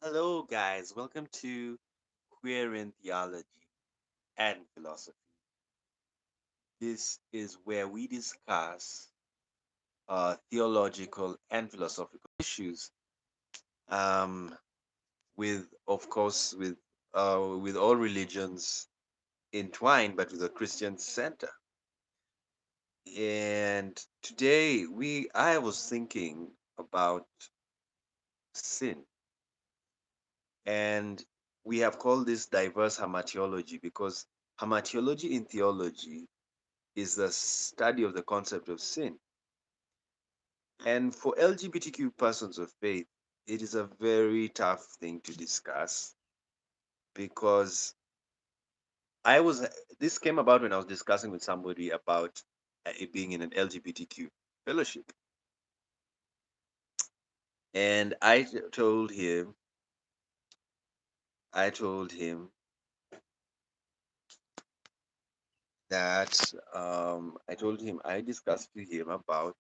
Hello, guys. Welcome to Queer in Theology and Philosophy. This is where we discuss theological and philosophical issues, um, of course, with all religions entwined, but with a Christian center. And today, I was thinking about sin, and we have called this diverse hamartiology because hamartiology in theology is the study of the concept of sin. And for LGBTQ persons of faith, it is a very tough thing to discuss because I was, this came about when I was discussing with somebody about it being in an LGBTQ fellowship. And I told him that, I discussed with him about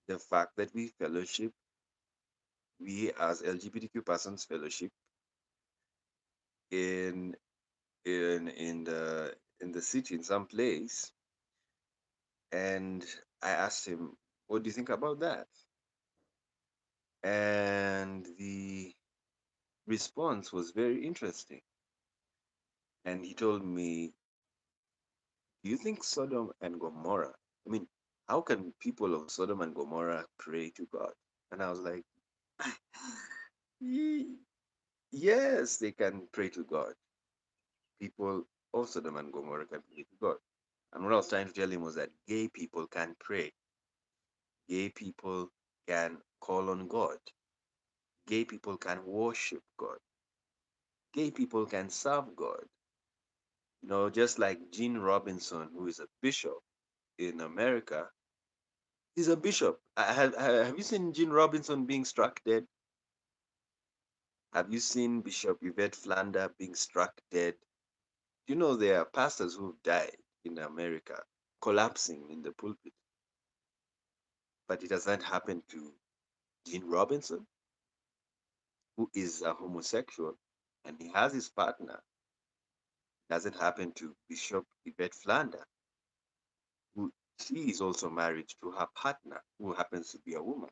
the fact that we as LGBTQ persons fellowship in in the city in some place, and I asked him, "What do you think about that?" And the response was very interesting. And he told me, "Do you think Sodom and Gomorrah? I mean, how can people of Sodom and Gomorrah pray to God?" And I was like, "Ye- "Yes, they can pray to God. People of Sodom and Gomorrah can pray to God." And what I was trying to tell him was that gay people can pray. Gay people can call on God. Gay people can worship God. Gay people can serve God. Just like Gene Robinson, who is a bishop in America, he's a bishop. Have you seen Gene Robinson being struck dead? Have you seen Bishop Yvette Flander being struck dead? There are pastors who've died in America collapsing in the pulpit, but it does not happen to Gene Robinson, who is a homosexual, and he has his partner. Doesn't happen to Bishop Yvette Flander, who she is also married to her partner, who happens to be a woman.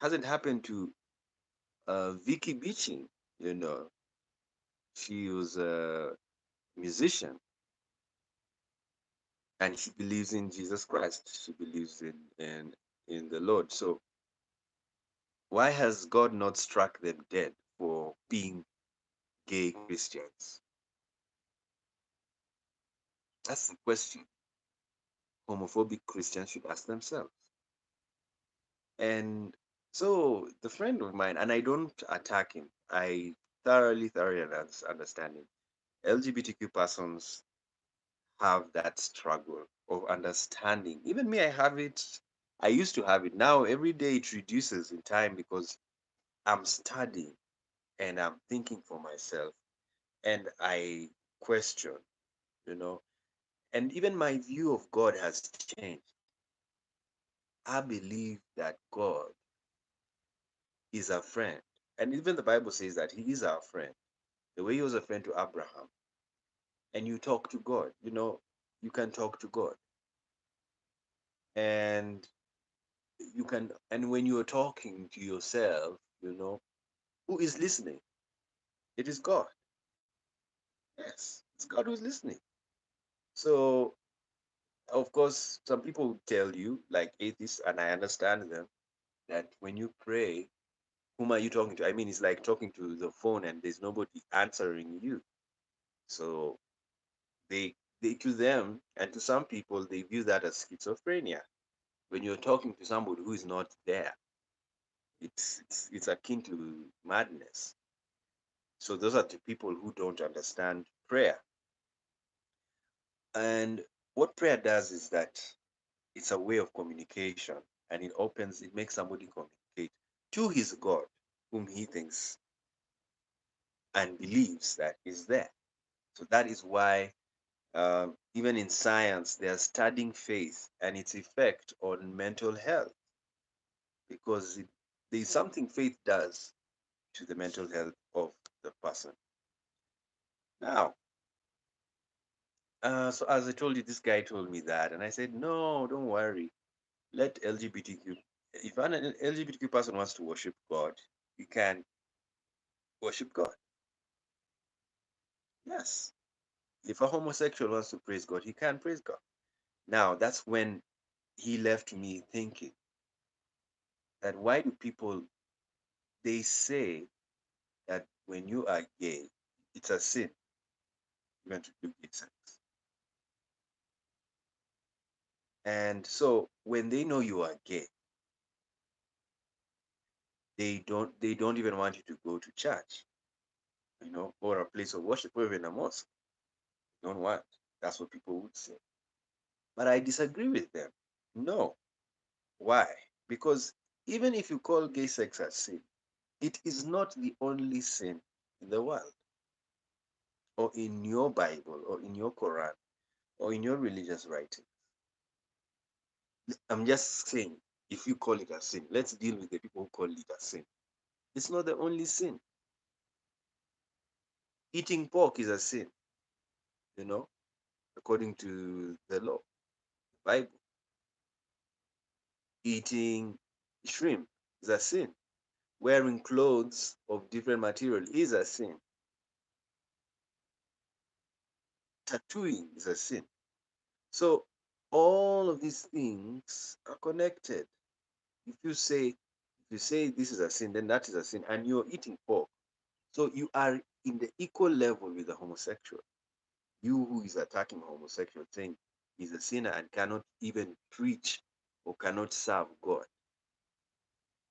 Hasn't happened to Vicky Beeching. You know, she was a musician and she believes in Jesus Christ. She believes in the Lord. So why has God not struck them dead for being gay Christians? That's the question homophobic Christians should ask themselves. And so the friend of mine, and I don't attack him, I thoroughly understand him. LGBTQ persons have that struggle of understanding. Even me, I have it. I used to have it. Now, every day it reduces in time because I'm studying and I'm thinking for myself and I question, you know, and even my view of God has changed. I believe that God is a friend. And even the Bible says that he is our friend. The way he was a friend to Abraham. And you talk to God, you can talk to God. And and when you're talking to yourself, who is listening? It is God. Yes, it's God who's listening. So, of course, some people tell you, like atheists, and I understand them, that when you pray, whom are you talking to? I mean, it's like talking to the phone and there's nobody answering you. So they to them and to some people they view that as schizophrenia. When you're talking to somebody who is not there, it's akin to madness. So those are the people who don't understand prayer. And what prayer does is that it's a way of communication, and it makes somebody communicate to his God, whom he thinks and believes that is there. So that is why even in science, they are studying faith and its effect on mental health because there's something faith does. to the mental health of the person. Now, so as I told you, this guy told me that, and I said, no, don't worry. Let LGBTQ, if an LGBTQ person wants to worship God, he can worship God. Yes. If a homosexual wants to praise God, he can praise God. Now, that's when he left me thinking that why do people, they say that when you are gay, it's a sin even to do gay sex. And so when they know you are gay, they don't even want you to go to church, or a place of worship, or even a mosque. They don't want. That's what people would say. But I disagree with them. No. Why? Because even if you call gay sex a sin, it is not the only sin in the world, or in your Bible, or in your Quran, or in your religious writing. I'm just saying, if you call it a sin, let's deal with the people who call it a sin. It's not the only sin. Eating pork is a sin, you know, according to the law, the Bible. Eating shrimp is a sin. Wearing clothes of different material is a sin. Tattooing is a sin. So all of these things are connected. If you say this is a sin, then that is a sin, and you're eating pork. So you are in the equal level with the homosexual. You who is attacking homosexual, saying he's a sinner and cannot even preach or cannot serve God.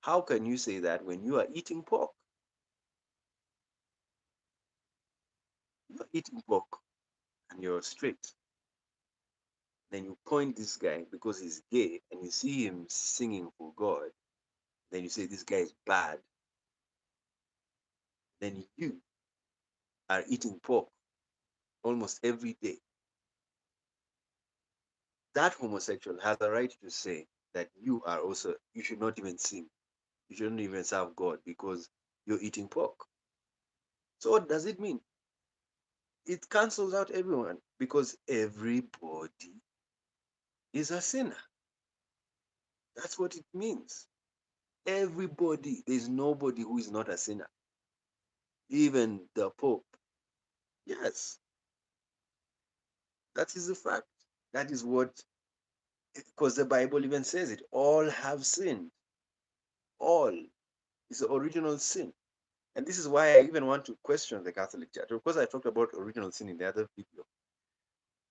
How can you say that when you are eating pork? You're eating pork and you're straight. Then you point this guy because he's gay and you see him singing for God. Then you say this guy is bad. Then you are eating pork almost every day. That homosexual has a right to say that you should not even sing. You shouldn't even serve God because you're eating pork. So what does it mean? It cancels out everyone because everybody is a sinner. That's what it means. Everybody. There's nobody who is not a sinner. Even the Pope. Yes, that is the fact. That is what, because the Bible even says it. All have sinned. All is the original sin. And this is why I even want to question the Catholic Church. Of course, I talked about original sin in the other video.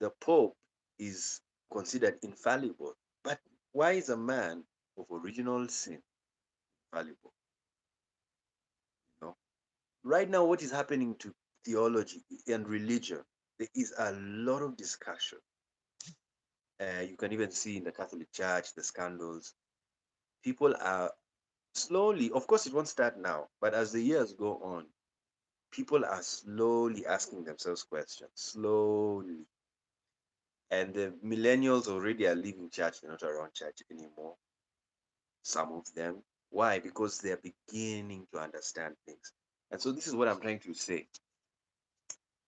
The Pope is considered infallible. But why is a man of original sin infallible? You know? Right now, what is happening to theology and religion, there is a lot of discussion. You can even see in the Catholic Church the scandals. People are slowly, of course, it won't start now, but as the years go on, people are slowly asking themselves questions, slowly. And the millennials already are leaving church, they're not around church anymore, some of them. Why? Because they're beginning to understand things. And so this is what I'm trying to say.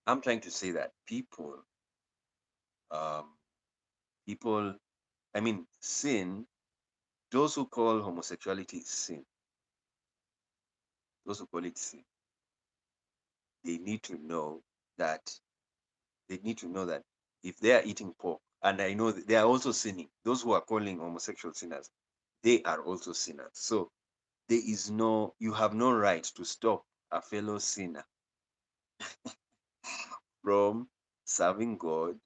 I'm trying to say that um, people, I mean, sin, those who call homosexuality sin, those who call it sin, they need to know that they need to know that if they are eating pork, and I know that they are also sinning, those who are calling homosexual sinners, they are also sinners. So you have no right to stop a fellow sinner from serving God,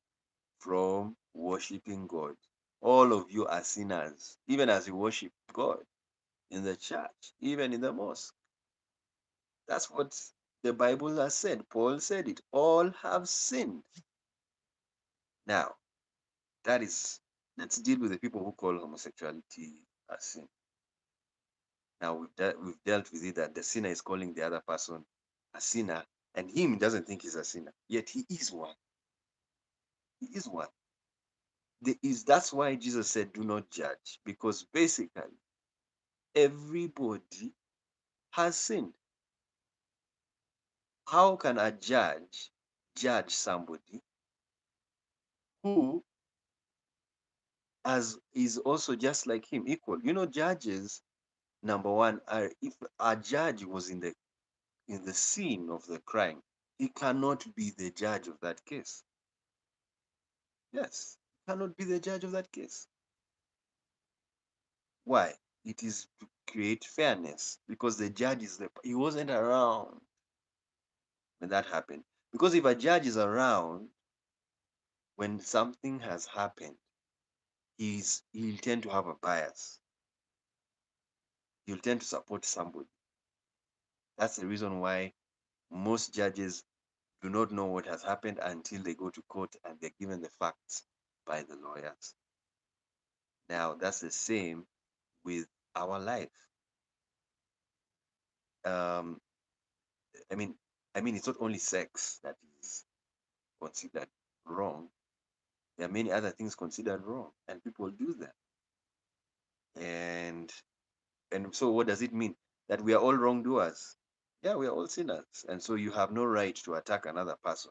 from worshiping God. All of you are sinners, even as you worship God in the church, even in the mosque. That's what the Bible has said. Paul said it. All have sinned. Now, that is, let's deal with the people who call homosexuality a sin. Now, we've dealt with it that the sinner is calling the other person a sinner, and him doesn't think he's a sinner, yet he is one. He is one. That's why Jesus said, "Do not judge," because basically everybody has sinned. How can a judge judge somebody who as is also just like him, equal? Judges, number one, are if a judge was in the scene of the crime, he cannot be the judge of that case. Yes, cannot be the judge of that case. Why? It is to create fairness because the judge he wasn't around when that happened. Because if a judge is around when something has happened, he'll tend to have a bias. He'll tend to support somebody. That's the reason why most judges do not know what has happened until they go to court and they're given the facts by the lawyers. Now, that's the same with our life. Um, I mean, it's not only sex that is considered wrong. There are many other things considered wrong, and people do them. And so, what does it mean? That we are all wrongdoers? Yeah, we are all sinners, and so you have no right to attack another person,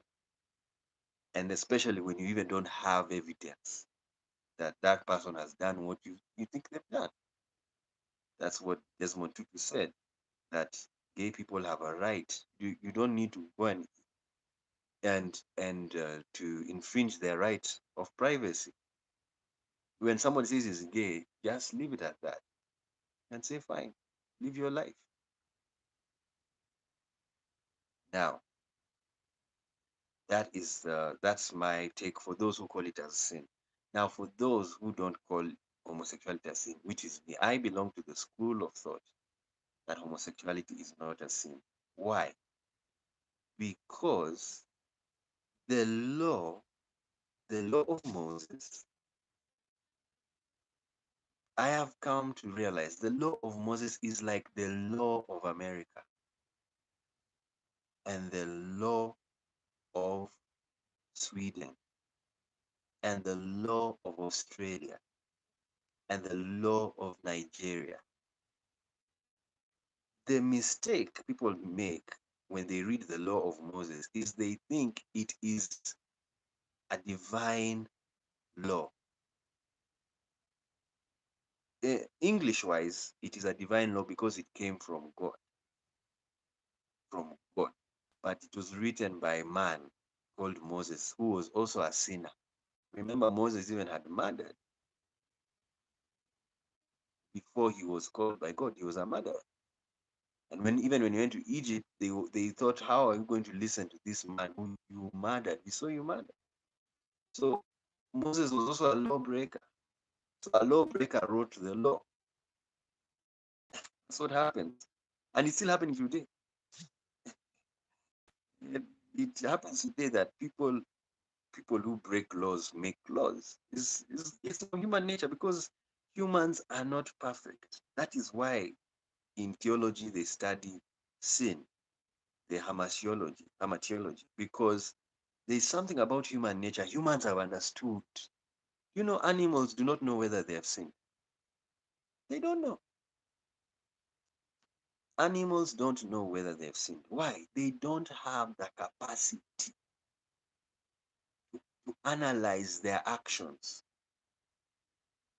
and especially when you even don't have evidence that that person has done what you think they've done. That's what Desmond Tutu said, that gay people have a right. You don't need to go and to infringe their right of privacy. When somebody says he's gay, just leave it at that and say, fine, live your life. Now, that's my take for those who call it as sin. Now, for those who don't call homosexuality a sin, which is me, I belong to the school of thought that homosexuality is not a sin. Why? Because the law, the law of Moses, I have come to realize the law of Moses is like the law of America and the law of Sweden and the law of Australia and the law of Nigeria. The mistake people make when they read the law of Moses is they think it is a divine law. English wise, it is a divine law because it came from God. From God. But it was written by a man called Moses, who was also a sinner. Remember, Moses even had murdered before he was called by God. He was a murderer. And even when he went to Egypt, they thought, how are you going to listen to this man who you murdered? We saw you murder. So Moses was also a lawbreaker. So a lawbreaker wrote the law. That's what happens. And it's still happening today. It happens today that people who break laws make laws. It's human nature because humans are not perfect. That is why in theology they study sin, the Harmartiology, because there's something about human nature. Humans have understood. Animals do not know whether they have sinned. They don't know. Animals don't know whether they've sinned. Why? They don't have the capacity to analyze their actions.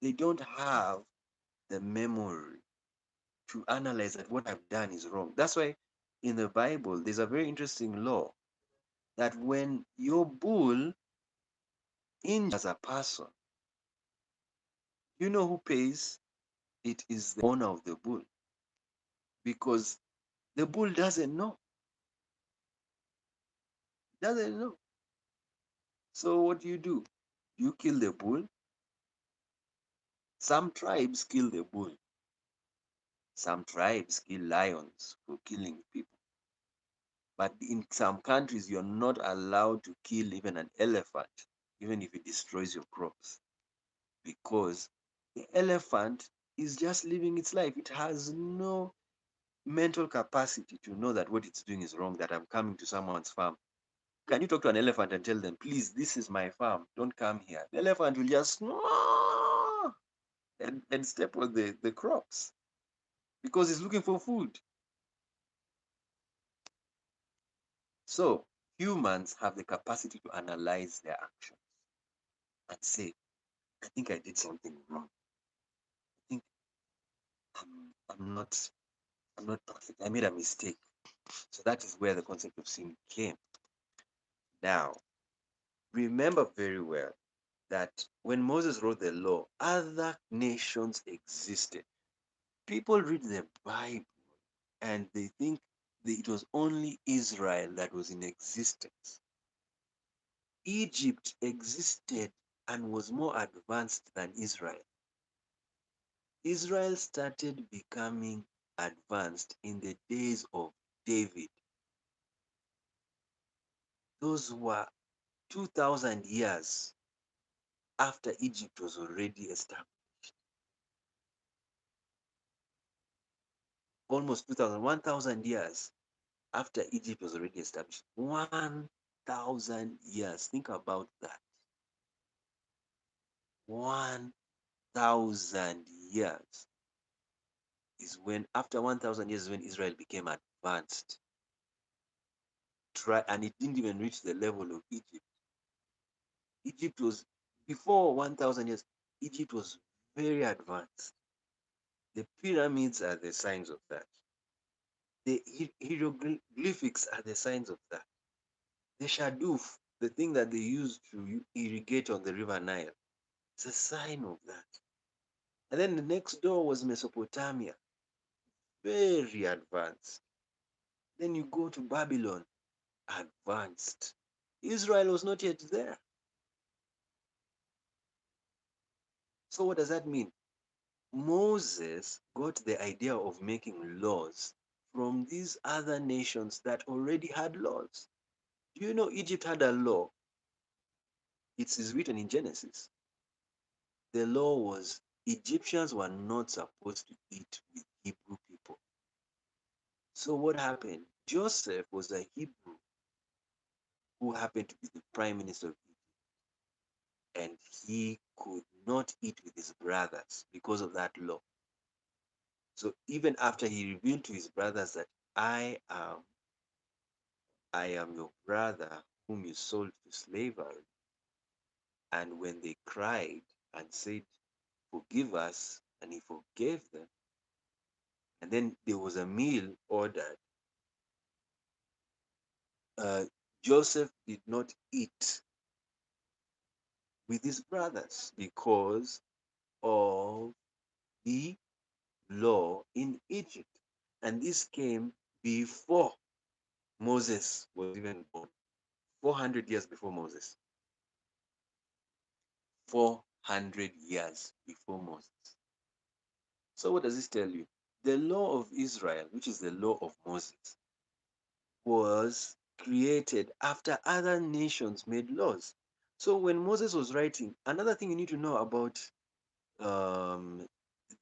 They don't have the memory to analyze that what I've done is wrong. That's why in the Bible, there's a very interesting law that when your bull injures a person, you know who pays? It is the owner of the bull because the bull doesn't know. Doesn't know. So what do? You kill the bull. Some tribes kill the bull. Some tribes kill lions for killing people. But in some countries, you're not allowed to kill even an elephant, even if it destroys your crops, because the elephant is just living its life. It has no mental capacity to know that what it's doing is wrong, that I'm coming to someone's farm. Can you talk to an elephant and tell them, please, this is my farm, don't come here? The elephant will just and step on the crops because it's looking for food. So humans have the capacity to analyze their actions and say, I think I did something wrong. I think I'm not I'm not perfect. I made a mistake. So that is where the concept of sin came. Now, remember very well that when Moses wrote the law, other nations existed. People read the Bible and they think that it was only Israel that was in existence. Egypt existed and was more advanced than Israel. Israel started becoming advanced in the days of David. Those were 2,000 years after Egypt was already established. Almost 2,000, 1,000 years after Egypt was already established. 1,000 years. Think about that. 1,000 years is when, after 1,000 years, is when Israel became advanced. And it didn't even reach the level of Egypt. Egypt was, before 1,000 years, Egypt was very advanced. The pyramids are the signs of that. The hieroglyphics are the signs of that. The shaduf, the thing that they use to irrigate on the river Nile, is a sign of that. And then the next door was Mesopotamia, very advanced. Then you go to Babylon, advanced. Israel was not yet there. So what does that mean? Moses got the idea of making laws from these other nations that already had laws. Do you know Egypt had a law? It is written in Genesis. The law was Egyptians were not supposed to eat with Hebrew people. So what happened? Joseph was a Hebrew who happened to be the prime minister of Egypt, and he could not eat with his brothers because of that law. So even after he revealed to his brothers that I am your brother whom you sold to slavery, and when they cried and said, forgive us, and he forgave them, and then there was a meal ordered, uh, Joseph did not eat with his brothers because of the law in Egypt. And this came before Moses was even born, 400 years before Moses. 400 years before Moses. So, what does this tell you? The law of Israel, which is the law of Moses, was created after other nations made laws. So, when Moses was writing, another thing you need to know about um,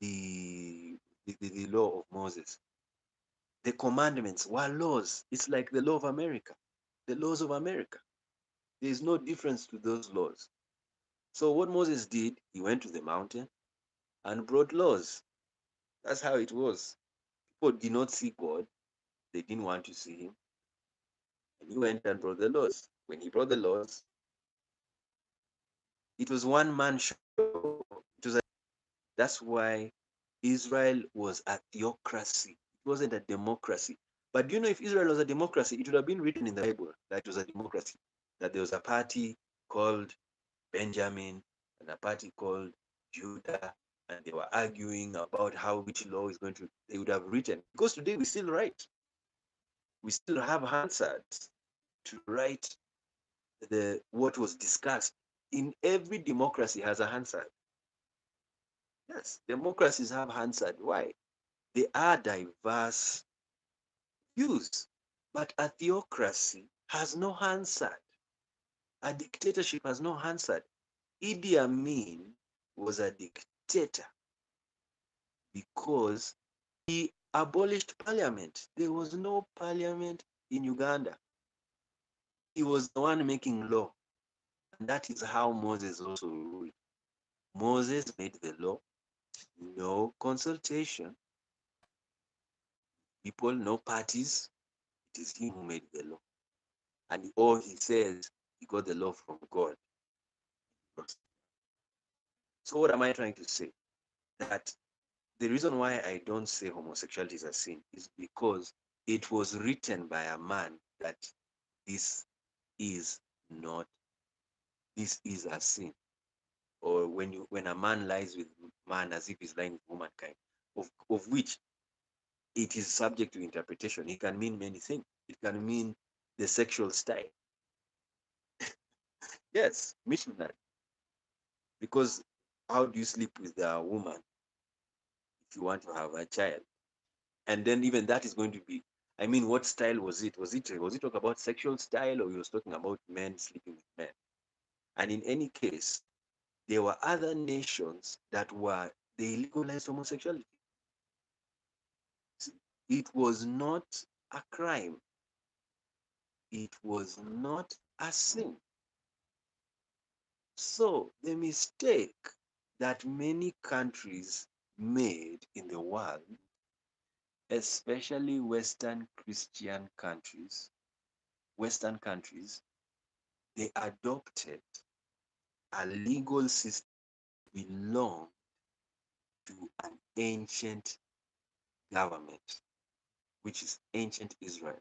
the, the law of Moses, the commandments were laws. It's like the law of America, the laws of America. There is no difference to those laws. So, what Moses did, he went to the mountain and brought laws. That's how it was. People did not see God, they didn't want to see him. And he went and brought the laws. When he brought the laws, it was one man show. That's why Israel was a theocracy. It wasn't a democracy. But do you know if Israel was a democracy, it would have been written in the Bible that it was a democracy, that there was a party called Benjamin and a party called Judah, and they were arguing about how which law is going to, they would have written. Because today we still write. We still have Hansard to write the what was discussed. In every democracy has a Hansard. Yes, democracies have Hansard. Why? They are diverse views. But a theocracy has no Hansard. A dictatorship has no Hansard. Idi Amin was a dictator because he abolished parliament. There was no parliament in Uganda. He was the one making law. And that is how Moses also ruled. Moses made the law, no consultation, people, no parties. It is him who made the law. and or he says he got the law from God. So what am I trying to say? That the reason why I don't say homosexuality is a sin is because it was written by a man that this is not, this is a sin. Or when a man lies with man as if he's lying with womankind, of which it is subject to interpretation. It can mean many things. It can mean the sexual style. Yes, missionary. Because how do you sleep with a woman if you want to have a child? And then even that is going to be, I mean, what style was it? Was it talk about sexual style, or he was talking about men sleeping with men? And in any case, there were other nations that were, they legalized homosexuality. It was not a crime. It was not a sin. So the mistake that many countries made in the world, especially Western Christian countries, Western countries, they adopted a legal system belong to an ancient government, which is ancient Israel.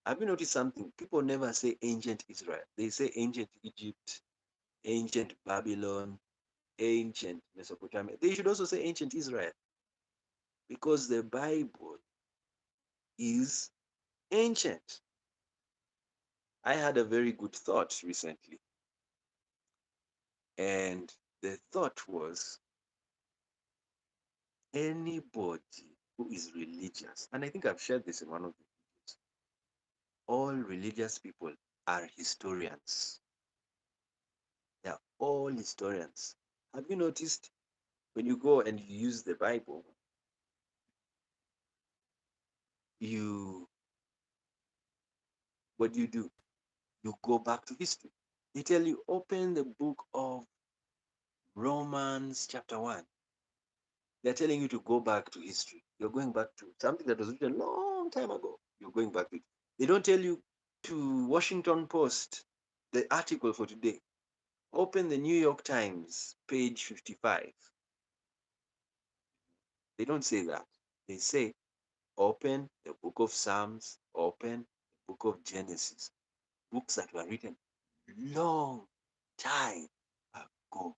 Have you noticed something? People never say ancient Israel. They say ancient Egypt, ancient Babylon, ancient Mesopotamia. They should also say ancient Israel because the Bible is ancient. I had a very good thought recently, and the thought was anybody who is religious, and I think I've shared this in one of the videos, all religious people are historians. They are all historians. Have you noticed when you go and you use the Bible, you what do? You go back to history. They tell you open the book of Romans chapter 1. They're telling you to go back to history. You're going back to something that was written a long time ago. You're going back to it. They don't tell you to Washington Post, the article for today. Open the New York Times, page 55. They don't say that. They say open the book of Psalms, open the book of Genesis. Books that were written long time ago.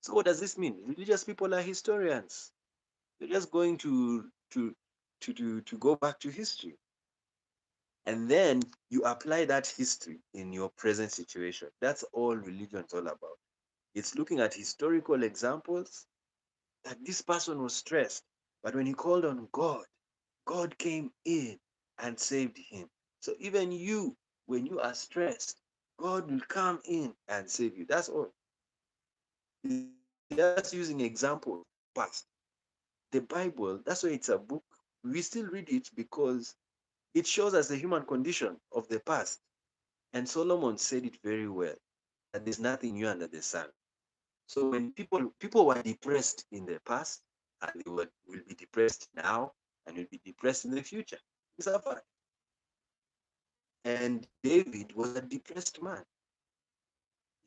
So what does this mean? Religious people are historians. They're just going to go back to history. And then you apply that history in your present situation. That's all religion is all about. It's looking at historical examples that this person was stressed, but when he called on God, God came in and saved him. So even you, when you are stressed, God will come in and save you. That's all. It's just using examples past. The Bible, that's why it's a book. We still read it because it shows us the human condition of the past. And Solomon said it very well that there's nothing new under the sun. So when people were depressed in the past, and will be depressed now, and will be depressed in the future. It's a fact. And David was a depressed man.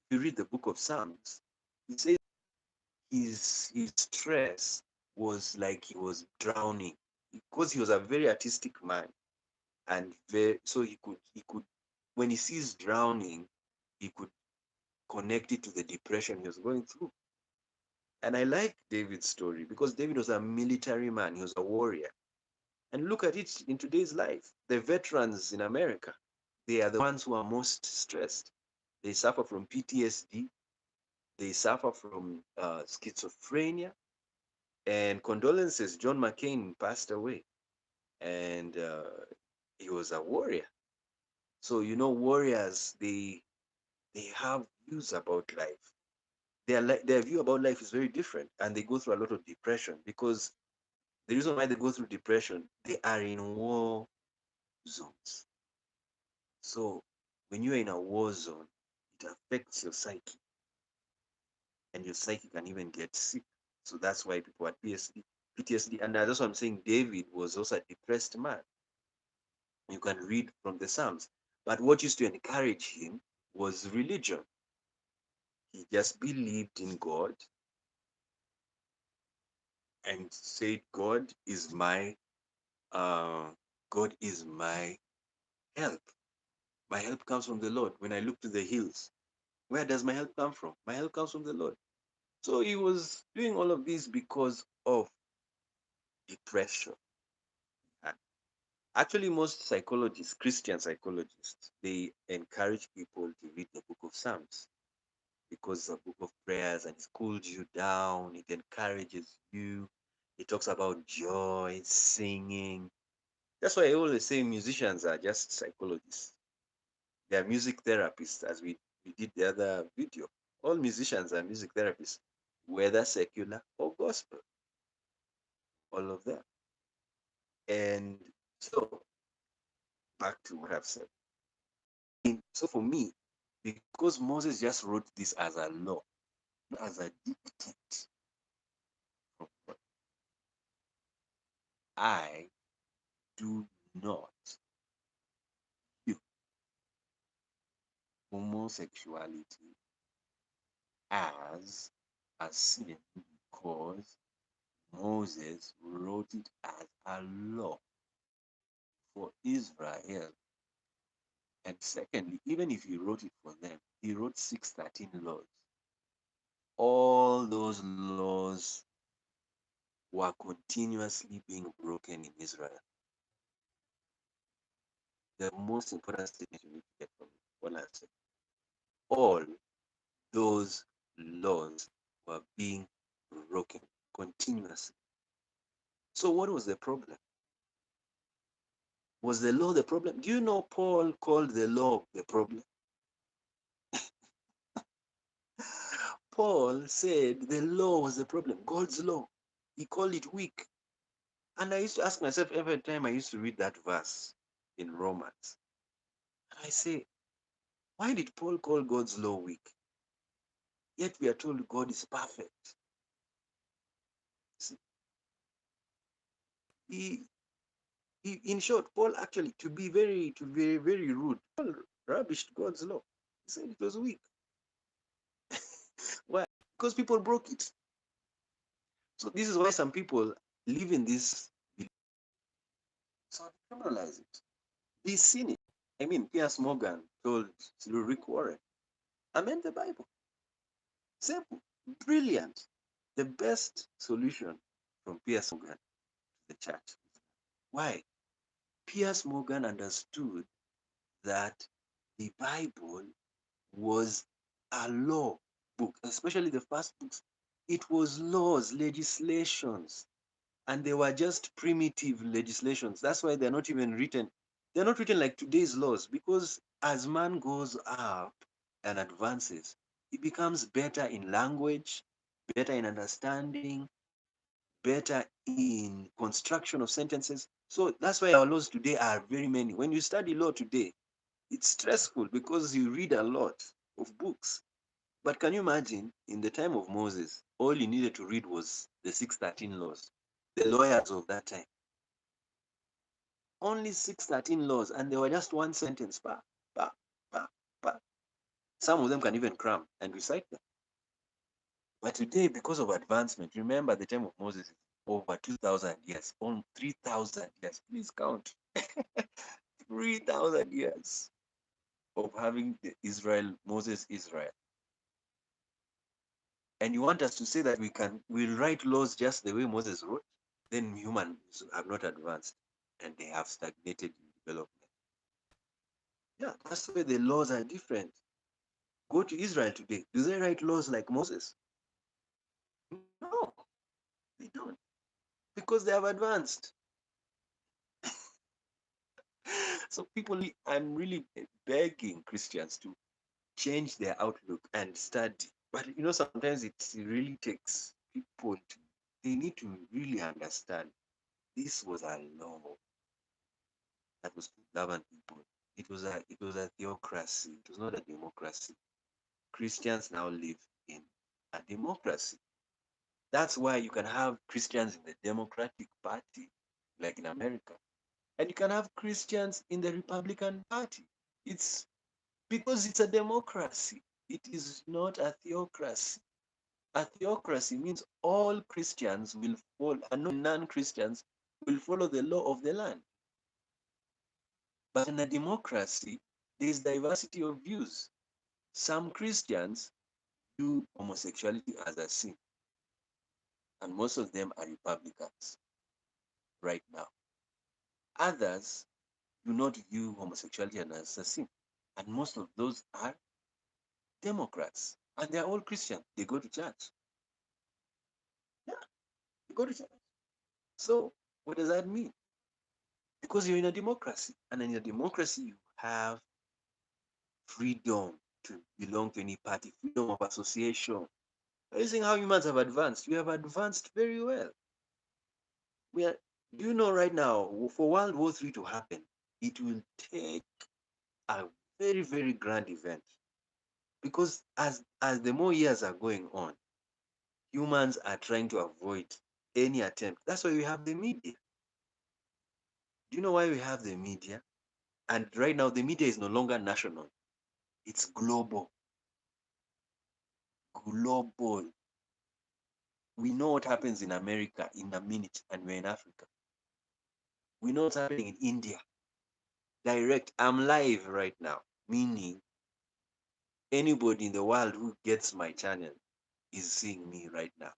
If you read the book of Psalms, he says his stress was like he was drowning because he was a very artistic man, and so he could when he sees drowning, he could connect it to the depression he was going through. And I like David's story because David was a military man, he was a warrior. And look at it in today's life. The veterans in America, they are the ones who are most stressed. They suffer from PTSD, they suffer from schizophrenia. And condolences, John McCain passed away, and he was a warrior. So warriors, they have views about life. Their view about life is very different, and they go through a lot of depression because the reason why they go through depression, they are in war zones. So when you're in a war zone, it affects your psyche, and your psyche can even get sick. So that's why people had PTSD, and that's what I'm saying. David was also a depressed man. You can read from the Psalms. But what used to encourage him was religion. He just believed in God and said, uh, God is my help. My help comes from the Lord. When I look to the hills, where does my help come from? My help comes from the Lord. So he was doing all of this because of depression. And actually, most psychologists, Christian psychologists, they encourage people to read the book of Psalms because it's a book of prayers and it cools you down, it encourages you, it talks about joy, singing. That's why I always say musicians are just psychologists. They are music therapists, as we did the other video. All musicians are music therapists, whether secular or gospel, all of them. And so, back to what I've said. So for me, because Moses just wrote this as a law, not as a dictate from God, I do not view homosexuality as a sin because Moses wrote it as a law for Israel. And secondly, even if he wrote it for them, he wrote 613 laws. All those laws were continuously being broken in Israel. The most important statement you need to get from what I said, all those laws were being broken continuously. So, what was the problem? Was the law the problem? Do you know Paul called the law the problem? Paul said the law was the problem, God's law. He called it weak. And I used to ask myself every time I used to read that verse in Romans, and I say, why did Paul call God's law weak? Yet we are told God is perfect. See, he, in short, Paul actually, to be very rude, Paul rubbished God's law. He said it was weak. Why? Because people broke it. So this is why some people live in this belief. So they criminalize it. They sin it. I mean, Piers Morgan told Rick Warren, amend the Bible. Simple, brilliant. The best solution from Piers Morgan to the church. Why? Piers Morgan understood that the Bible was a law book, especially the first books. It was laws, legislations, and they were just primitive legislations. That's why they're not even written. They're not written like today's laws because as man goes up and advances, he becomes better in language, better in understanding, better in construction of sentences. So that's why our laws today are very many. When you study law today, it's stressful because you read a lot of books. But can you imagine in the time of Moses, all you needed to read was the 613 laws, the lawyers of that time. Only 613 laws, and they were just one sentence. Pa, pa, pa. Some of them can even cram and recite them. But today, because of advancement, remember the time of Moses is over 2,000 years, on 3,000 years. Please count. 3,000 years of having the Moses Israel. And you want us to say that we'll write laws just the way Moses wrote? Then humans have not advanced and they have stagnated in development. Yeah, that's why the laws are different. Go to Israel today. Do they write laws like Moses? No, they don't. Because they have advanced. So I'm really begging Christians to change their outlook and study. But sometimes it really takes people they need to really understand this was a law that was to govern people. It was a theocracy. It was not a democracy. Christians now live in a democracy. That's why you can have Christians in the Democratic Party, like in America, and you can have Christians in the Republican Party. It's because it's a democracy. It is not a theocracy. A theocracy means all Christians will follow, and non-Christians will follow the law of the land. But in a democracy, there is diversity of views. Some Christians view homosexuality as a sin, and most of them are Republicans right now. Others do not view homosexuality as a sin, and most of those are Democrats, and they're all Christian. They go to church. Yeah, they go to church. So what does that mean? Because you're in a democracy, and in a democracy you have freedom to belong to any party, freedom of association. Are you seeing how humans have advanced? We have advanced very well. We are. Do you know right now, for World War III to happen, it will take a very, very grand event. Because as the more years are going on, humans are trying to avoid any attempt. That's why we have the media. Do you know why we have the media? And right now, the media is no longer national, it's global. Global. We know what happens in America in a minute, and we're in Africa. We know what's happening in India. Direct. I'm live right now, meaning anybody in the world who gets my channel is seeing me right now.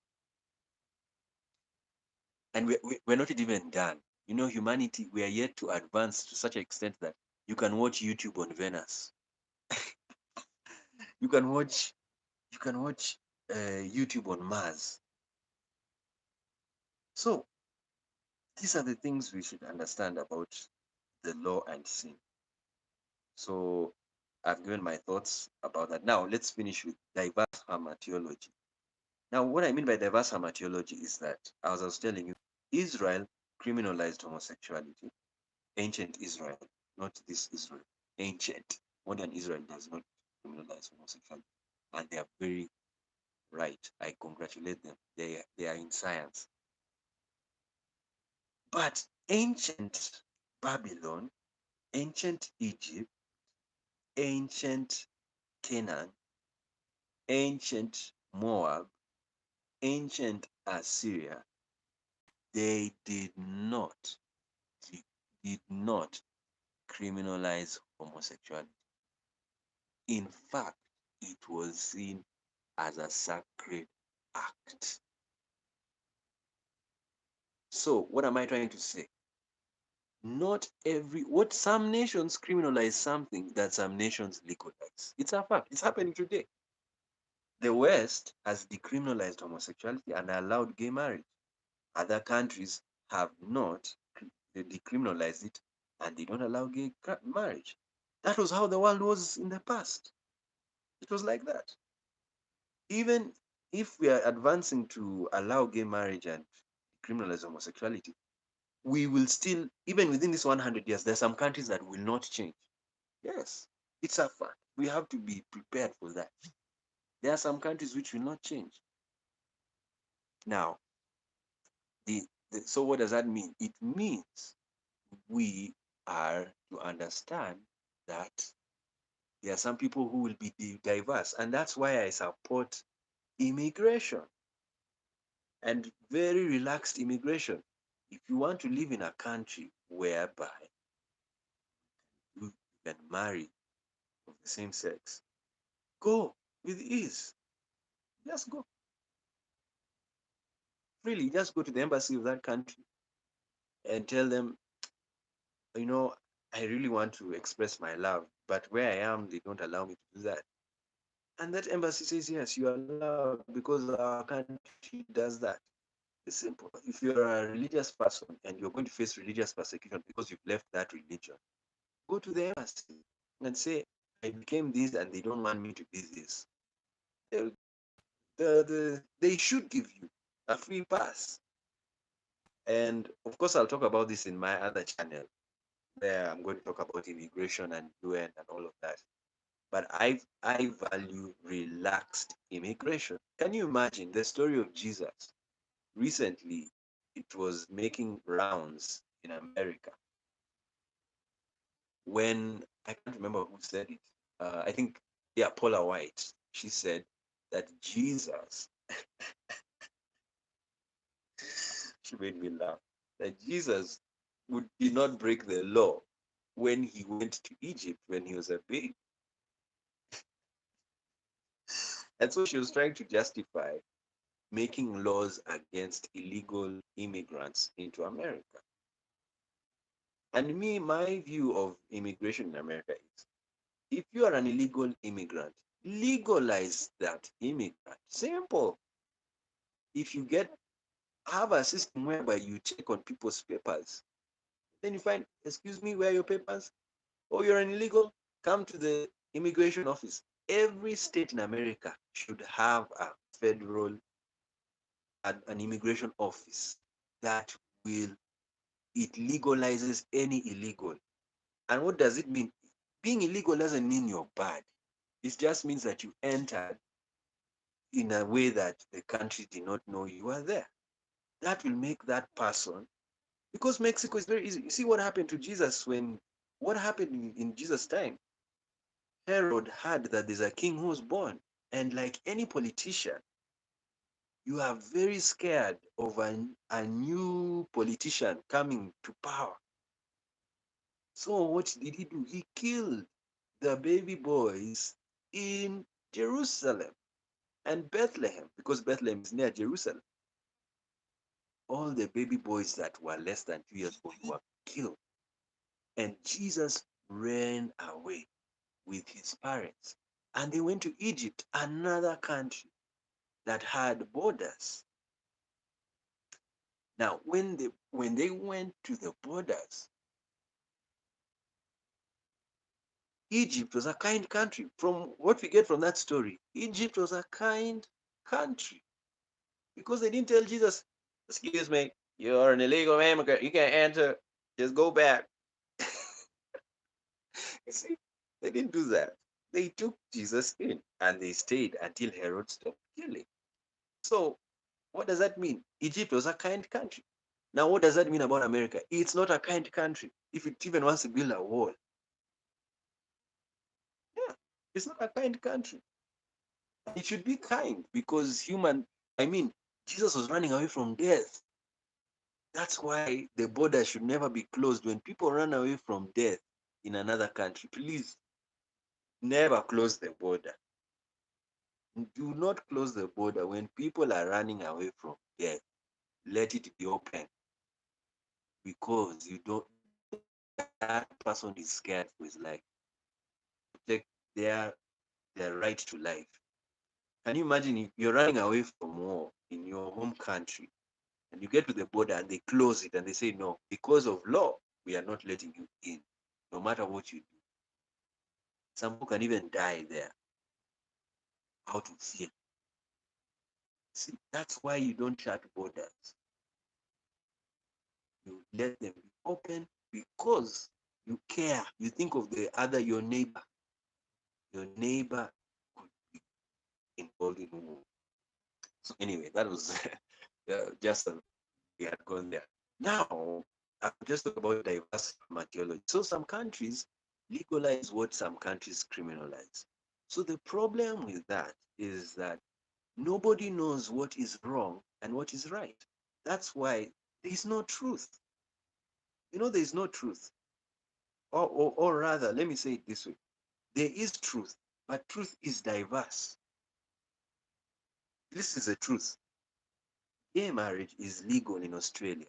And we're not even done. You know, humanity, we are yet to advance to such an extent that you can watch YouTube on Venus. You can watch YouTube on Mars. So these are the things we should understand about the law and sin. So I've given my thoughts about that. Now let's finish with diverse Harmartiology. Now, what I mean by diverse Harmartiology is that, as I was telling you, Israel criminalized homosexuality. Ancient Israel, not this Israel. Ancient. Modern Israel does not criminalize homosexuality. And they are very right. I congratulate them. They are in science. But ancient Babylon, ancient Egypt, ancient Canaan, ancient Moab, ancient Assyria, they did not criminalize homosexuality. In fact, it was seen as a sacred act. So, what am I trying to say? Not what some nations criminalize something that some nations legalize. It's a fact. It's happening today. The West has decriminalized homosexuality and allowed gay marriage. Other countries have not. They decriminalized it and they don't allow gay marriage. That was how the world was in the past. It was like that. Even if we are advancing to allow gay marriage and criminalize homosexuality, we will still, even within this 100 years, there are some countries that will not change. Yes, it's a fact. We have to be prepared for that. There are some countries which will not change. Now, so what does that mean? It means we are to understand that there are some people who will be diverse, and that's why I support immigration and very relaxed immigration. If you want to live in a country whereby you can marry of the same sex, go with ease. Just go freely. Just go to the embassy of that country and tell them, you know, I really want to express my love, but where I am, they don't allow me to do that. And that embassy says, yes, you are allowed because our country does that. It's simple. If you're a religious person and you're going to face religious persecution because you've left that religion, go to the embassy and say, I became this and they don't want me to be this. They'll- they should give you a free pass. And of course, I'll talk about this in my other channel where I'm going to talk about immigration and UN and all of that. But I value relaxed immigration. Can you imagine the story of Jesus? Recently, it was making rounds in America when I can't remember who said it. I think, yeah, Paula White. She said that Jesus, she made me laugh, that Jesus did not break the law when he went to Egypt when he was a baby. And so she was trying to justify making laws against illegal immigrants into America. And me, my view of immigration in America is if you are an illegal immigrant, legalize that immigrant. Simple. If you get have a system whereby you check on people's papers, then you find, excuse me, where are your papers? Oh, you're an illegal? Come to the immigration office. Every state in America should have a federal an immigration office that will it legalizes any illegal. And what does it mean? Being illegal doesn't mean you're bad. It just means that you entered in a way that the country did not know you were there. That will make that person, because Mexico is very easy. You see what happened to Jesus what happened in Jesus' time? Herod heard that there's a king who was born. And like any politician, you are very scared of a new politician coming to power. So what did he do? He killed the baby boys in Jerusalem and Bethlehem, because Bethlehem is near Jerusalem. All the baby boys that were less than 2 years old were killed. And Jesus ran away with his parents. And they went to Egypt, another country that had borders. Now, when they went to the borders, Egypt was a kind country. From what we get from that story, Egypt was a kind country because they didn't tell Jesus, "Excuse me, you're an illegal immigrant. You can't enter. Just go back." You see, they didn't do that. They took Jesus in and they stayed until Herod stopped killing. So, what does that mean? Egypt was a kind country. Now, what does that mean about America? It's not a kind country. If it even wants to build a wall, yeah, it's not a kind country. And it should be kind because I mean, Jesus was running away from death. That's why the border should never be closed. When people run away from death in another country, please never close the border. Do not close the border when people are running away from death. Let it be open because you don't that person is scared for his life. Protect their their right to life. Can you imagine if you're running away from war in your home country and you get to the border and they close it and they say no, because of law, we are not letting you in, no matter what you do. Some people can even die there out of fear. See, that's why you don't shut borders. You let them be open because you care. You think of the other, your neighbor. Your neighbor could be involved in war. So anyway, that was just we had gone there. Now, I'll just talk about diverse Harmartiology. So some countries legalize what some countries criminalize. So the problem with that is that nobody knows what is wrong and what is right. That's why there is no truth. There is no truth. Or rather, let me say it this way. There is truth, but truth is diverse. This is the truth. Gay marriage is legal in Australia.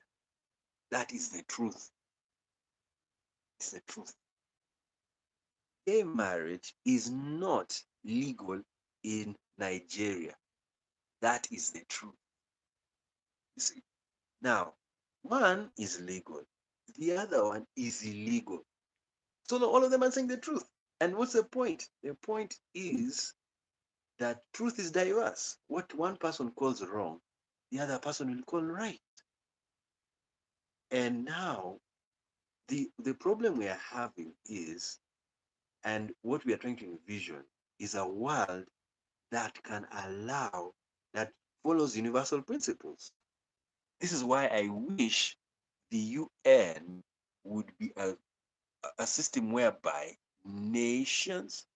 That is the truth. It's the truth. Gay marriage is not legal in Nigeria. That is the truth. You see, now, one is legal, the other one is illegal. So all of them are saying the truth. And what's the point? The point is that truth is diverse. What one person calls wrong, the other person will call right. And now, the problem we are having is, and what we are trying to envision, is a world that can allow, that follows universal principles. This is why I wish the UN would be a system whereby nations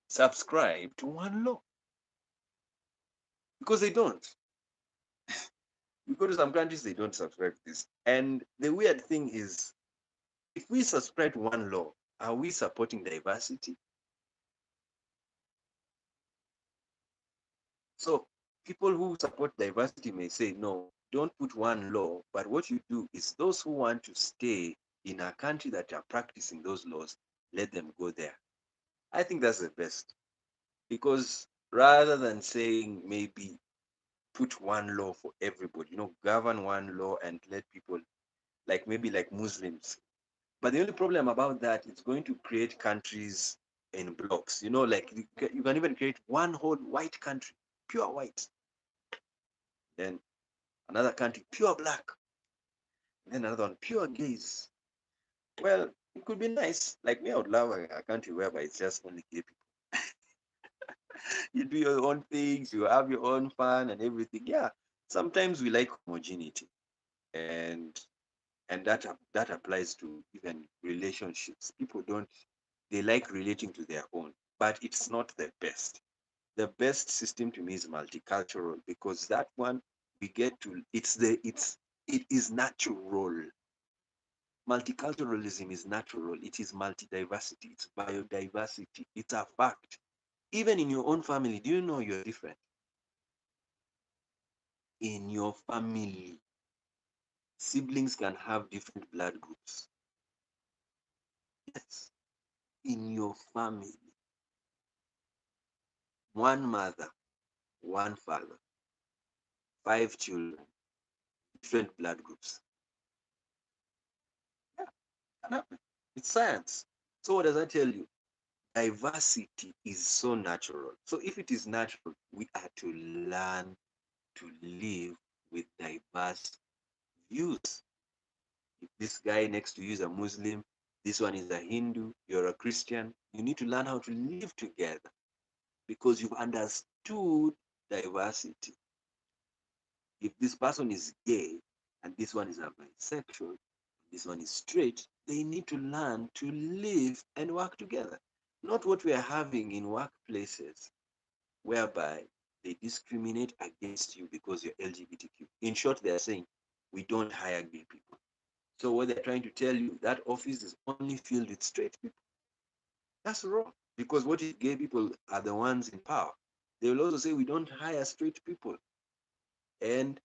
subscribe to one law because they don't. You go to some countries, they don't subscribe to this. And the weird thing is, if we subscribe to one law, are we supporting diversity? So people who support diversity may say, no, don't put one law. But what you do is those who want to stay in a country that are practicing those laws, let them go there. I think that's the best. Because rather than saying maybe put one law for everybody, govern one law and let people, like maybe like Muslims. But the only problem about that, it's going to create countries in blocks. Like you can even create one whole white country, pure white. Then another country, pure black. Then another one, pure gays. Well, it could be nice. Like me, I would love a country whereby it's just only gay people. You do your own things, you have your own fun and everything. Yeah, sometimes we like homogeneity, and that applies to even relationships. People don't they like relating to their own, but it's not the best. The best system to me is multicultural because that one we get to it is natural. Multiculturalism is natural. It is multidiversity. It's biodiversity. It's a fact. Even in your own family, do you know you're different? In your family, siblings can have different blood groups. Yes. In your family, one mother, one father, five children, different blood groups. Yeah, can happen. It's science. So what does that tell you? Diversity is so natural. So if it is natural, we are to learn to live with diverse views. If this guy next to you is a Muslim, this one is a Hindu, you're a Christian, you need to learn how to live together because you've understood diversity. If this person is gay and this one is a bisexual, this one is straight, they need to learn to live and work together. Not what we are having in workplaces whereby they discriminate against you because you're LGBTQ. In short, they are saying, we don't hire gay people. So what they're trying to tell you, that office is only filled with straight people. That's wrong. Because what if gay people are the ones in power? They will also say we don't hire straight people. And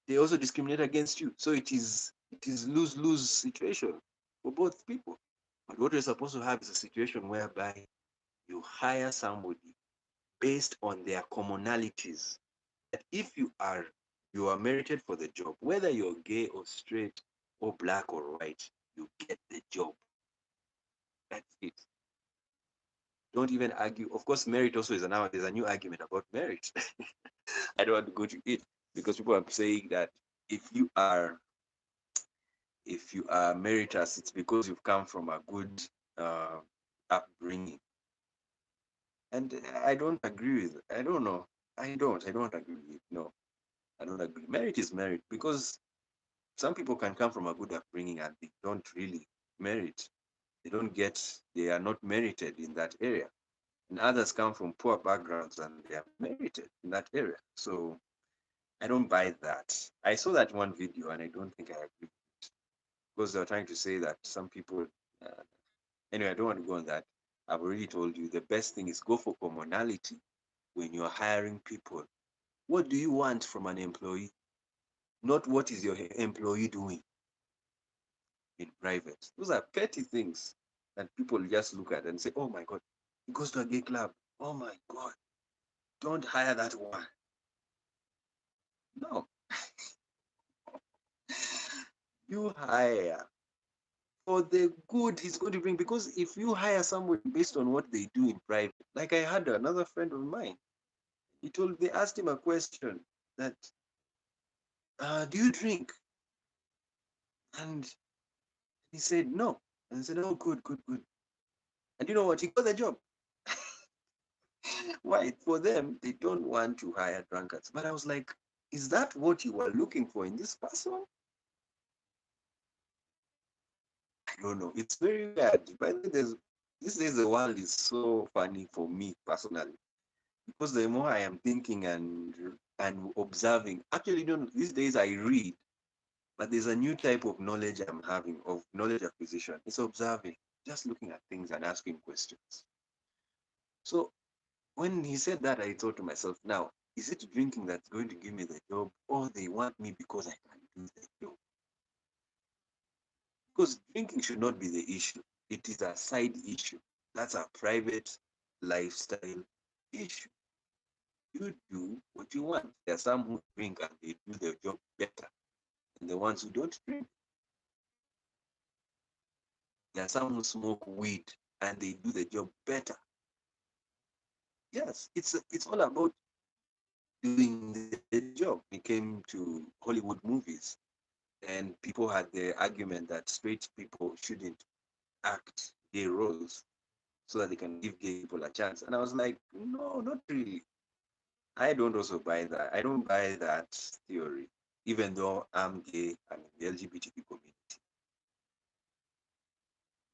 they also discriminate against you. So it is lose-lose situation for both people. But what we're supposed to have is a situation whereby you hire somebody based on their commonalities. That if you are merited for the job, whether you're gay or straight or black or white, you get the job. That's it. Don't even argue. Of course, merit also is there's a new argument about merit. I don't want to go to it because people are saying that if you are if you are meritorious, it's because you've come from a good uh, upbringing. And I don't agree with. I don't know. I don't agree with it. No, I don't agree. Merit is merit because some people can come from a good upbringing and they don't really merit. They are not merited in that area. And others come from poor backgrounds and they are merited in that area. So I don't buy that. I saw that one video and I don't think I agree because they're trying to say that some people. Uh, anyway, I don't want to go on that. I've already told you the best thing is go for commonality when you're hiring people. What do you want from an employee? Not what is your employee doing in private. Those are petty things that people just look at and say, oh my God, he goes to a gay club. Oh my God, don't hire that one. No, you hire for the good he's going to bring. Because if you hire somebody based on what they do in private, like I had another friend of mine, they asked him a question that, do you drink? And he said, no. And I said, oh, good, good, good. And you know what? He got the job. Why? For them, they don't want to hire drunkards. But I was like, is that what you were looking for in this person? I don't know. It's very weird. But there's these days the world is so funny for me personally because the more I am thinking and observing, actually, don't these days I read, but there's a new type of knowledge I'm having of knowledge acquisition. It's observing, just looking at things and asking questions. So when he said that, I thought to myself, now, is it drinking that's going to give me the job, or they want me because I can do the job? Because drinking should not be the issue. It is a side issue. That's a private lifestyle issue. You do what you want. There are some who drink and they do their job better than the ones who don't drink. There are some who smoke weed and they do the job better. Yes, it's all about doing the job. It came to Hollywood movies, and people had the argument that straight people shouldn't act gay roles so that they can give gay people a chance. And I was like, no, not really. I don't also buy that. I don't buy that theory, even though I'm gay and in the LGBTQ community.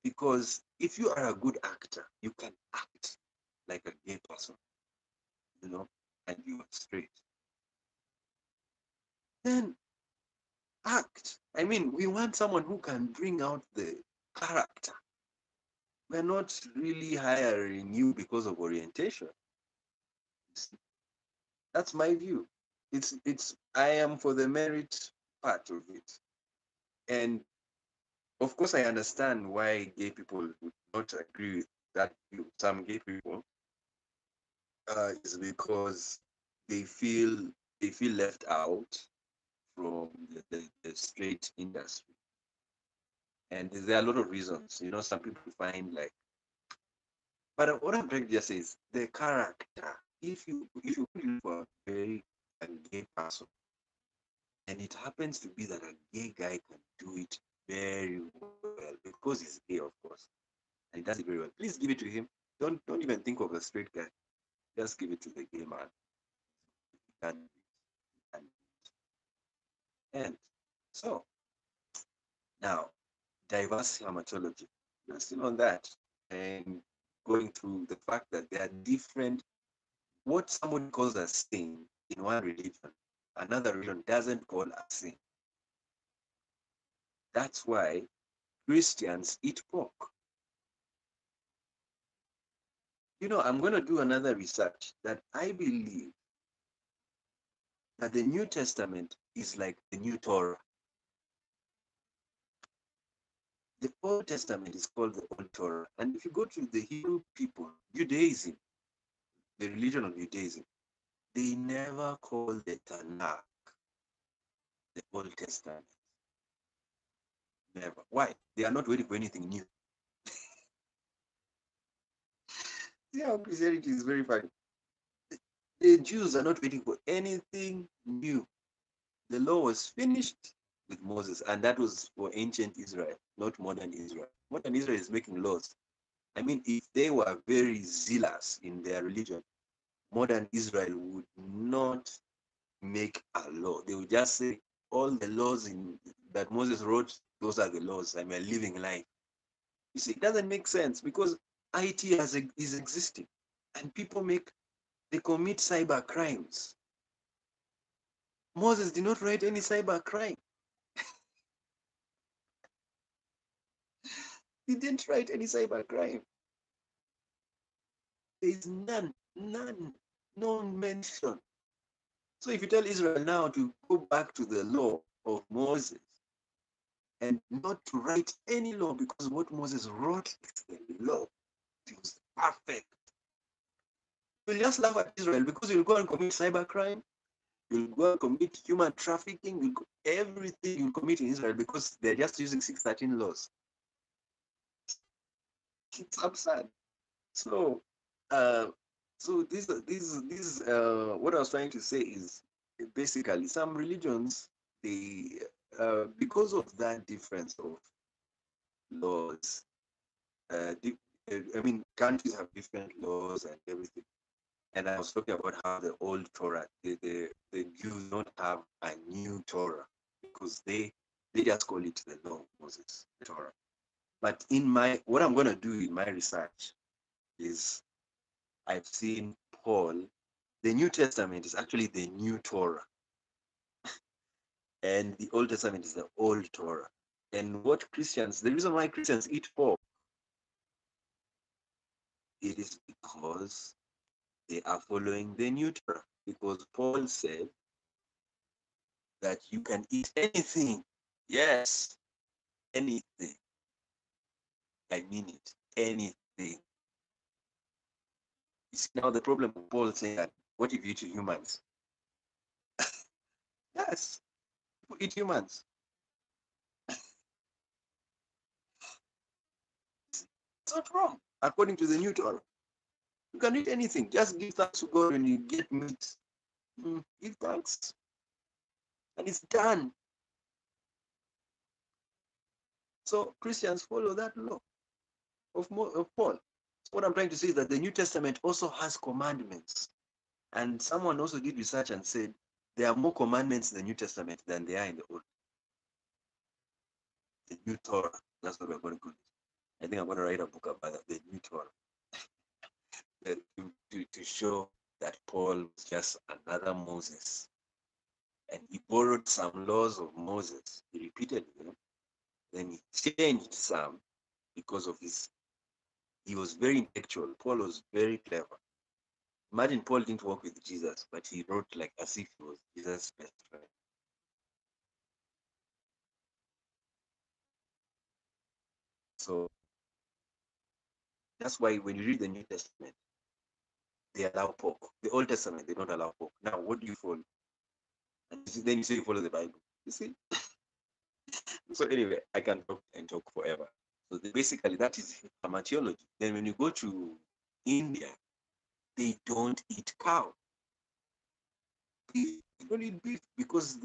Because if you are a good actor, you can act like a gay person, you know, and you are straight. Then act. I mean, we want someone who can bring out the character. We're not really hiring you because of orientation. That's my view. It's I am for the merit part of it. And of course I understand why gay people would not agree with that view. Some gay people is because they feel they feel left out from the straight industry. And there are a lot of reasons. You know, some people find like but what I'm trying to just say is the character. If you look for a very a gay person, and it happens to be that a gay guy can do it very well because he's gay, of course, and he does it very well. Please give it to him. Don't even think of the straight guy. Just give it to the gay man. And and so now diverse hermatology. We're still on that and going through the fact that there are different what somebody calls a sin in one religion, another religion doesn't call a sin. That's why Christians eat pork. You know, I'm going to do another research that I believe that the New Testament is like the new Torah. The Old Testament is called the Old Torah. And if you go to the Hebrew people, Judaism, the religion of Judaism, they never call the Tanakh the Old Testament. Never. Why? They are not waiting for anything new. See how Christianity is very funny. The Jews are not waiting for anything new. The law was finished with Moses, and that was for ancient Israel, not modern Israel. Modern Israel is making laws. I mean, if they were very zealous in their religion, modern Israel would not make a law. They would just say all the laws that Moses wrote, those are the laws, and we're living life. You see, it doesn't make sense because IT is existing, and people they commit cyber crimes. Moses did not write any cyber crime. He didn't write any cyber crime. There is none, no mention. So if you tell Israel now to go back to the law of Moses and not to write any law because what Moses wrote is the law, it was perfect. You'll just laugh at Israel because you'll go and commit cybercrime, you'll go and commit human trafficking, everything you'll commit in Israel because they're just using 613 laws. It's absurd. So, uh, what I was trying to say is basically some religions they because of that difference of laws, I mean countries have different laws and everything. And I was talking about how the old Torah, the Jews don't have a new Torah because they just call it the law of Moses, the Torah. But what I'm going to do in my research is I've seen Paul. The New Testament is actually the new Torah, and the Old Testament is the old Torah. And the reason why Christians eat pork, it is because they are following the new Torah. Because Paul said that you can eat anything. Yes, anything. I mean it. Anything. You see, now the problem with Paul saying that, what if you eat humans? Yes, people eat humans. It's not wrong, according to the new Torah. You can eat anything. Just give thanks to God when you get meat. Give thanks. And it's done. So Christians follow that law of Paul. So what I'm trying to say is that the New Testament also has commandments. And someone also did research and said there are more commandments in the New Testament than there are in the Old. The New Torah. That's what we're going to call it. I think I'm going to write a book about the New Torah to show that Paul was just another Moses. And he borrowed some laws of Moses. He repeated them. Then he changed some because of he was very intellectual. Paul was very clever. Imagine Paul didn't work with Jesus, but he wrote like as if he was Jesus' best friend. So that's why when you read the New Testament, they allow pork. The Old Testament, they don't allow pork. Now, what do you follow? And then you say you follow the Bible. You see? So anyway, I can talk and talk forever. So basically, that is Harmartiology. Then when you go to India, they don't eat cow. Beef. They don't eat beef because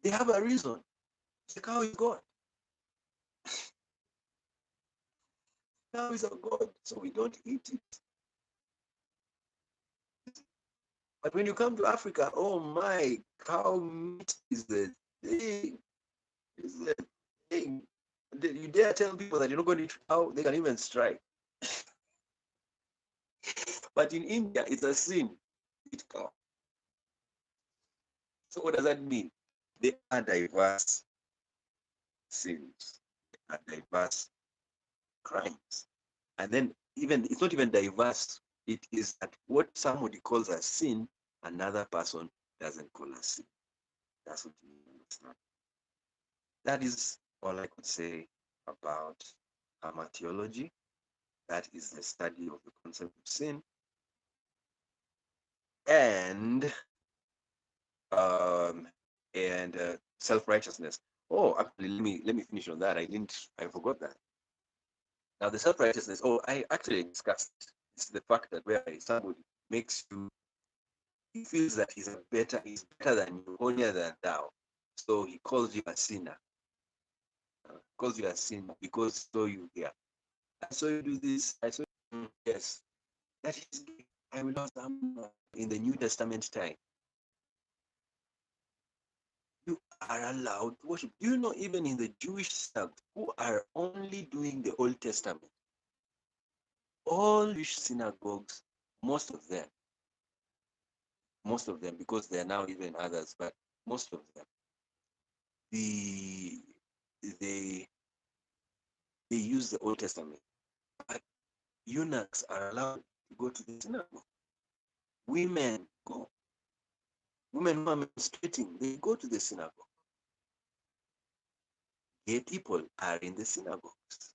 they have a reason. The cow is God. Cow is a God, so we don't eat it. But when you come to Africa, oh my, cow meat is the thing. Is the thing. You dare tell people that you're not going to eat cow, they can even strike. But in India, it's a sin to eat cow. So what does that mean? There are diverse sins, there are diverse crimes. And then even it's not even diverse. It is that what somebody calls a sin, another person doesn't call a sin. That's what you understand. That is all I could say about theology. That is the study of the concept of sin and um, self-righteousness. Oh, actually, let me finish on that. I forgot that. Now, the self-righteousness. Oh, I actually discussed it. It's the fact that where somebody makes you, he feels that he's better than you, holier than thou. So he calls you a sinner. Calls you a sinner because so you here. I saw you do this. I saw you. Yes, that is. I will not. In the New Testament time, you are allowed to worship. Do you know even in the Jewish synagogues who are only doing the Old Testament, all Jewish synagogues, most of them, because there are now even others, but most of them, the they they use the Old Testament. But eunuchs are allowed to go to the synagogue. Women go. Women who are menstruating, they go to the synagogue. Gay people are in the synagogues.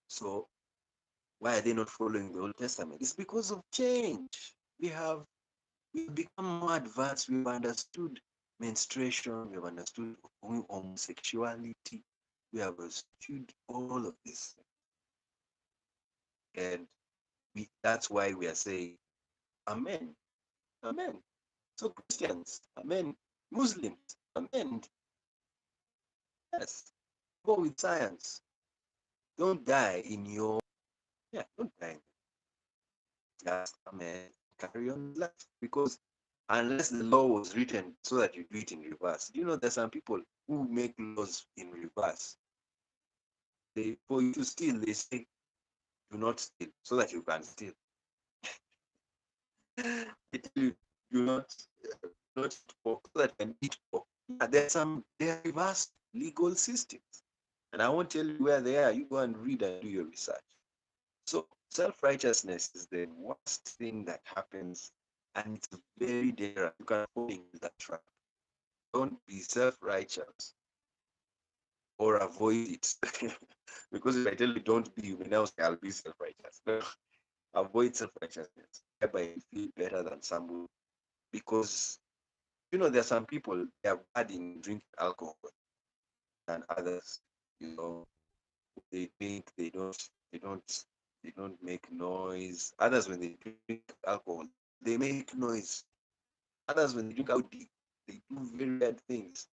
So why are they not following the Old Testament? It's because of change. We've become more advanced. We've understood menstruation. We've understood homosexuality. We have understood all of this, and that's why we are saying, Amen, Amen. So Christians, Amen. Muslims, Amen. Yes, go with science. Don't die in your don't die. Just Amen. Carry on life because unless the law was written so that you do it in reverse. You know, there's some people who make laws in reverse. For you to steal, they say, do not steal, so that you can steal. They tell you, do not eat pork, so that you can eat pork. Yeah, there are reverse legal systems. And I won't tell you where they are. You go and read and do your research. So self-righteousness is the worst thing that happens, and it's very dangerous. You can fall into that trap. Don't be self-righteous or avoid it. Because if I tell you don't be, you may now say I'll be self-righteous. No, avoid self-righteousness, whereby you feel better than somebody. Because there are some people, they are bad in drinking alcohol than others. You know, they drink, they don't make noise. Others, when they drink alcohol, they make noise. Others, when they drink alcohol, they do very bad things.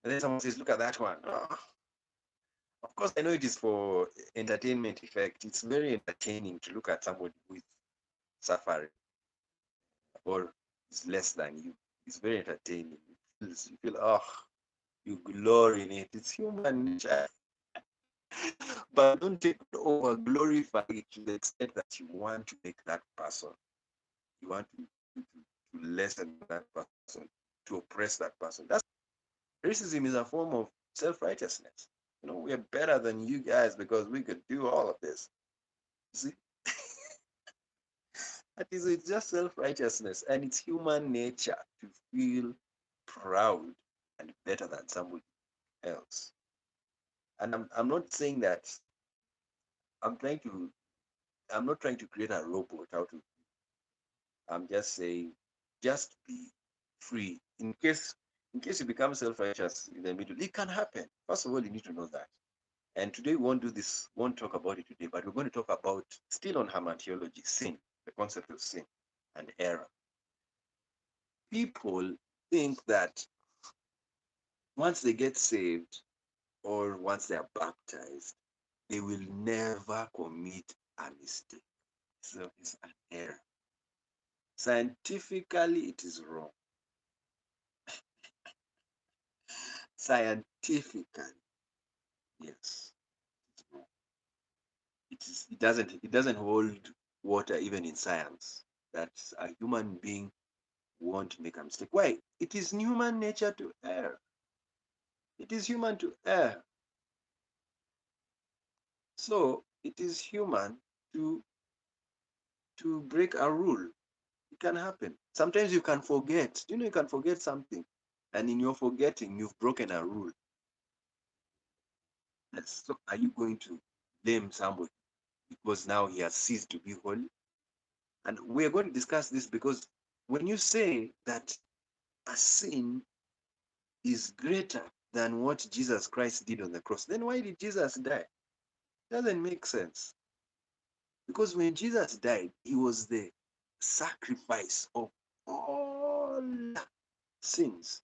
And then someone says, look at that one. Oh, of course, I know it is for entertainment effect. It's very entertaining to look at somebody who is suffering or is less than you. It's very entertaining. You feel, oh, you glory in it. It's human nature. But don't take it over, glorify it to the extent that you want to make that person. You want to lessen that person, to oppress that person. That's racism is a form of self-righteousness. We're better than you guys because we could do all of this. See, it's just self-righteousness, and it's human nature to feel proud and better than somebody else. And I'm not saying that I'm trying to I'm not trying to create a robot out of. I'm just saying, just be free. In case you become self-righteous in the middle, it can happen. First of all, you need to know that. And today we won't do this, won't talk about it today, but we're going to talk about, still on Harmartiology, sin, the concept of sin and error. People think that once they get saved or once they are baptized, they will never commit a mistake. So it's an error. Scientifically, it is wrong. Scientifically, yes, it's wrong. It doesn't hold water even in science that a human being won't make a mistake. Why? It is human nature to err. It is human to err. So it is human to break a rule. It can happen. Sometimes you can forget. You can forget something, and in your forgetting, you've broken a rule. So are you going to blame somebody because now he has ceased to be holy? And we're going to discuss this because when you say that a sin is greater than what Jesus Christ did on the cross, then why did Jesus die? Doesn't make sense. Because when Jesus died, he was the sacrifice of all sins.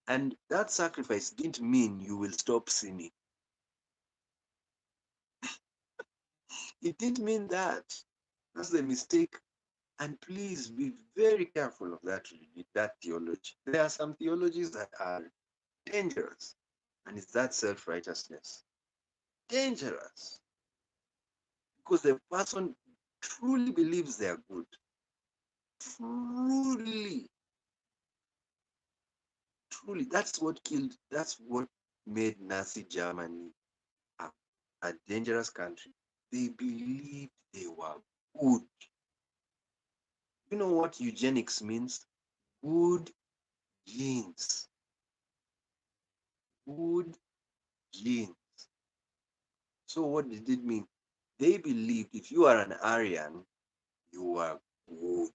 And that sacrifice didn't mean you will stop sinning. It didn't mean that. That's the mistake. And please be very careful of that theology. There are some theologies that are dangerous, and it's that self-righteousness. Dangerous. Because the person truly believes they are good. Truly, truly. That's what made Nazi Germany a, a dangerous country. They believed they were good. You know what eugenics means? Good genes. Good genes. So what did it mean? They believed if you are an Aryan, you are good.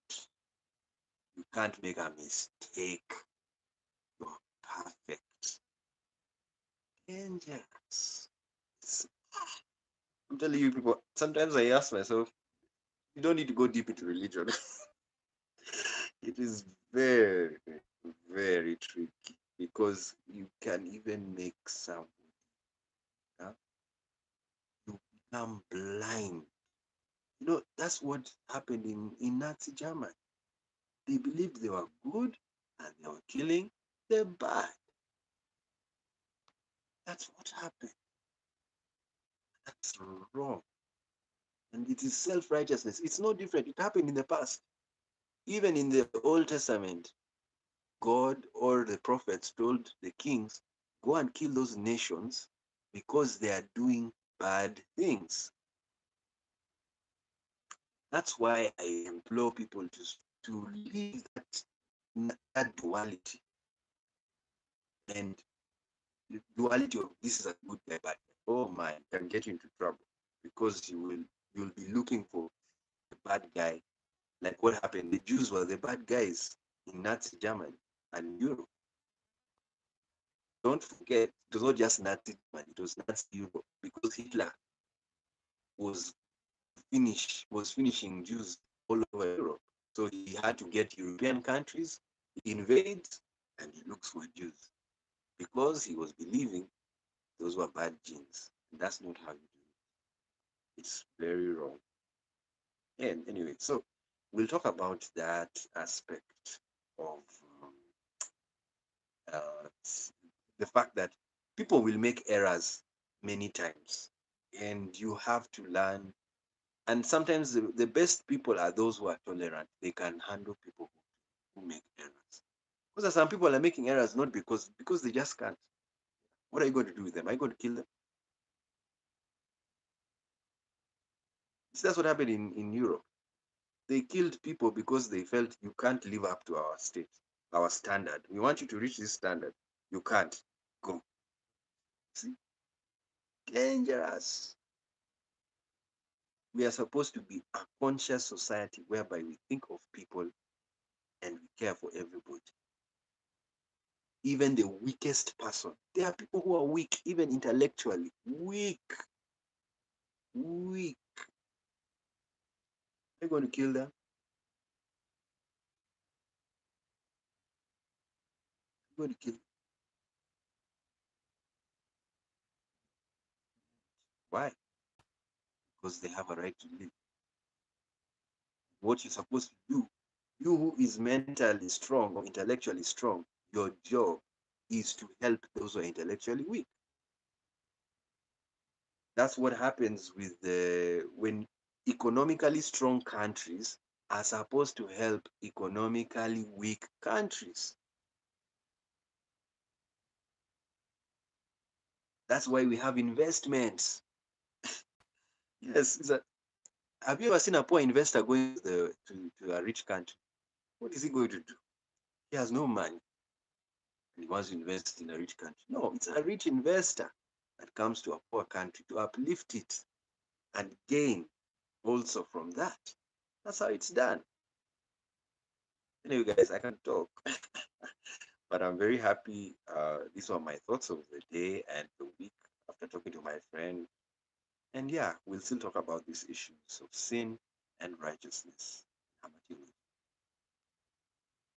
You can't make a mistake. You're perfect. Dangerous. I'm telling you, people, sometimes I ask myself, you don't need to go deep into religion. It is very, very tricky because you can even make some, you become blind. That's what happened in Nazi Germany. They believed they were good and they were killing the bad. That's what happened. It's wrong. And it is self righteousness. It's no different. It happened in the past. Even in the Old Testament, God or the prophets told the kings, go and kill those nations because they are doing bad things. That's why I implore people to leave that duality and the duality of this is a good guy, bad guy. Oh my, can get you into trouble because you'll be looking for the bad guy. Like what happened, the Jews were the bad guys in Nazi Germany and Europe. Don't forget, it was not just Nazi Germany, it was Nazi Europe because Hitler was was finishing Jews all over Europe. So he had to get European countries, he invades, and he looks for Jews because he was believing those were bad genes. And that's not how you do it. It's very wrong. And anyway, so we'll talk about that aspect of um, uh, the fact that people will make errors many times, and you have to learn. And sometimes the best people are those who are tolerant. They can handle people who make errors. Because some people are making errors not because they just can't. What are you going to do with them? Are you going to kill them? So that's what happened in Europe. They killed people because they felt you can't live up to our state, our standard. We want you to reach this standard. You can't. Go. See? Dangerous. We are supposed to be a conscious society whereby we think of people and we care for everybody. Even the weakest person. There are people who are weak, even intellectually. Weak. Weak. Are you going to kill them? You're going to kill them. Why? Because they have a right to live. What you're supposed to do, you who is mentally strong or intellectually strong, your job is to help those who are intellectually weak. That's what happens with the when economically strong countries are supposed to help economically weak countries. That's why we have investments. Yes, have you ever seen a poor investor going to a rich country? What is he going to do? He has no money. And he wants to invest in a rich country. No, it's a rich investor that comes to a poor country to uplift it and gain also from that. That's how it's done. Anyway, guys, I can talk, but I'm very happy. These were my thoughts of the day and the week after talking to my friend. And yeah, we'll still talk about these issues of sin and righteousness.